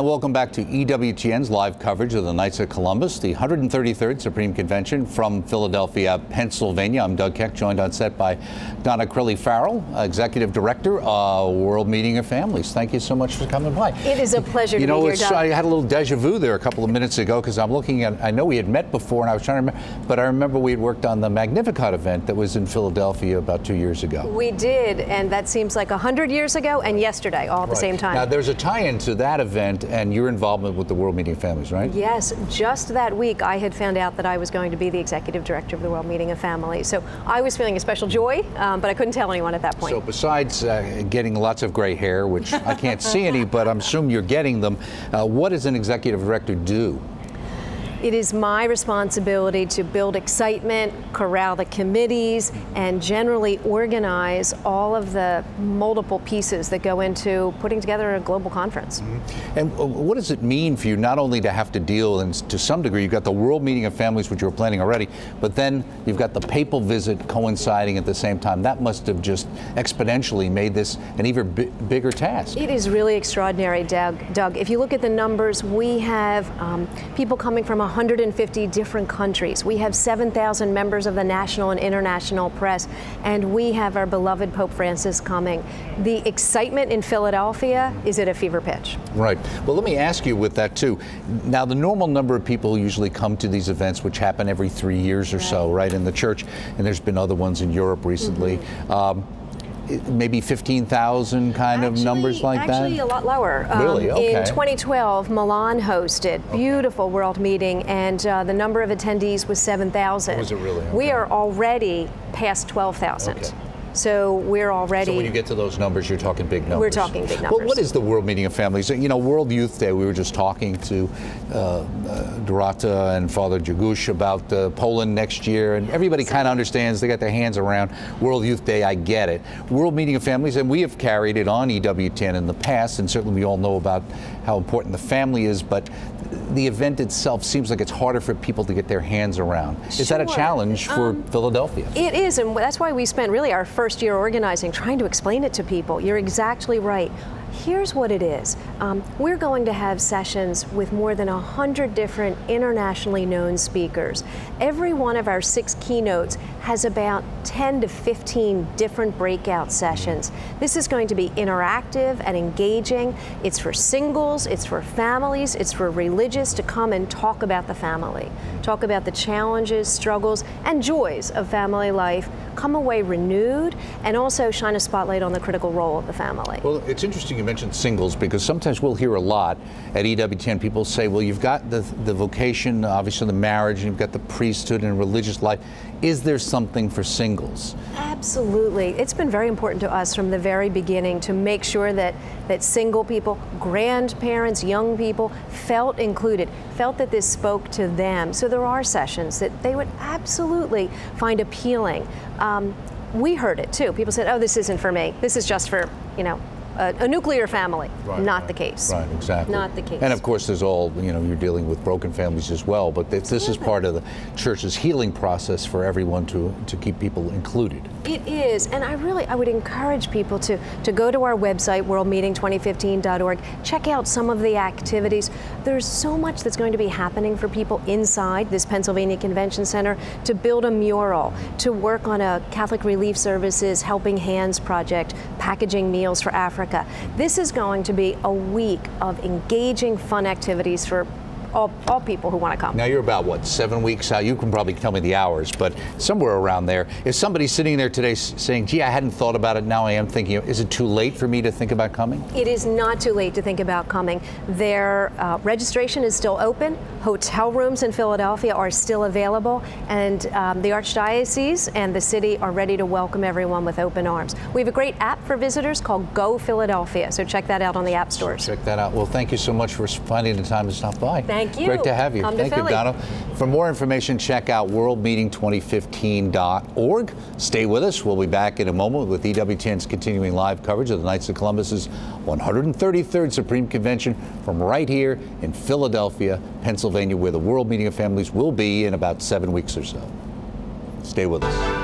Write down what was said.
And welcome back to EWTN's live coverage of the Knights of Columbus, the 133rd Supreme Convention from Philadelphia, Pennsylvania. I'm Doug Keck, joined on set by Donna Farrell, Executive Director, World Meeting of Families. Thank you so much for coming by. It is a pleasure to be here, Doug. I had a little deja vu there a couple of minutes ago because I'm looking at, I know we had met before and I was trying to remember, but I remember we had worked on the Magnificat event that was in Philadelphia about 2 years ago. We did, and that seems like 100 years ago and yesterday, all at the same time. Now, there's a tie-in to that event and your involvement with the World Meeting of Families, right? Yes, just that week I had found out that I was going to be the Executive Director of the World Meeting of Families. So I was feeling a special joy, but I couldn't tell anyone at that point. So besides getting lots of gray hair, which I can't see any, but I'm assuming you're getting them, what does an Executive Director do? It is my responsibility to build excitement, corral the committees, and generally organize all of the multiple pieces that go into putting together a global conference. Mm-hmm. And what does it mean for you not only to have to deal, and to some degree, you've got the World Meeting of Families, which you were planning already, but then you've got the papal visit coinciding at the same time. That must have just exponentially made this an even bigger task. It is really extraordinary, Doug. If you look at the numbers, we have people coming from 150 different countries. We have 7,000 members of the national and international press, and we have our beloved Pope Francis coming. The excitement in Philadelphia is at a fever pitch. Right. Well, let me ask you with that too. Now, the normal number of people usually come to these events, which happen every 3 years or so, right, in the church, and there's been other ones in Europe recently. Maybe 15,000 kind of numbers like that? Actually, a lot lower. Really? Okay. In 2012, Milan hosted, beautiful world meeting, and the number of attendees was 7,000. Was it really? Okay. We are already past 12,000. Okay. So we're already... So when you get to those numbers, you're talking big numbers. We're talking big numbers. Well, what is the World Meeting of Families? You know, World Youth Day, we were just talking to Dorota and Father Jagush about Poland next year, and everybody kind of understands, they got their hands around World Youth Day, I get it. World Meeting of Families, and we have carried it on EWTN in the past, and certainly we all know about how important the family is, but the event itself seems like it's harder for people to get their hands around. Is that a challenge for Philadelphia? It is, and that's why we spent really our first year organizing, trying to explain it to people. You're exactly right. Here's what it is. We're going to have sessions with more than 100 different internationally known speakers. Every one of our 6 keynotes has about 10 to 15 different breakout sessions. This is going to be interactive and engaging. It's for singles, it's for families, it's for religious to come and talk about the family, talk about the challenges, struggles, and joys of family life, come away renewed, and also shine a spotlight on the critical role of the family. Well, it's interesting you mentioned singles, because sometimes we'll hear a lot at EWTN, people say, well, you've got the vocation, obviously the marriage, and you've got the priesthood and religious life. Is there something for singles? Absolutely. It's been very important to us from the very beginning to make sure that single people, grandparents, young people felt included, felt that this spoke to them. So there are sessions that they would absolutely find appealing. We heard it too. People said, oh, this isn't for me. This is just for, you know, a nuclear family. Not the case. Right, exactly. Not the case. And of course, there's all, you know, you're dealing with broken families as well, but this is part of the church's healing process for everyone to keep people included. It is, and I would encourage people to go to our website, worldmeeting2015.org, check out some of the activities. There's so much that's going to be happening for people inside this Pennsylvania Convention Center, to build a mural, to work on a Catholic Relief Services Helping Hands project, packaging meals for Africa. This is going to be a week of engaging, fun activities for all people who want to come. Now, you're about, what, 7 weeks out? You can probably tell me the hours, but somewhere around there. Is somebody sitting there today saying, gee, I hadn't thought about it, now I am thinking, is it too late for me to think about coming? It is not too late to think about coming. Their registration is still open. Hotel rooms in Philadelphia are still available, and the Archdiocese and the city are ready to welcome everyone with open arms. We have a great app for visitors called Go Philadelphia, so check that out on the app stores. Check that out. Well, thank you so much for finding the time to stop by. Thank you. Great to have you. Thank you, Donna. For more information, check out worldmeeting2015.org. Stay with us. We'll be back in a moment with EWTN's continuing live coverage of the Knights of Columbus's 133rd Supreme Convention from right here in Philadelphia, Pennsylvania, where the World Meeting of Families will be in about 7 weeks or so. Stay with us.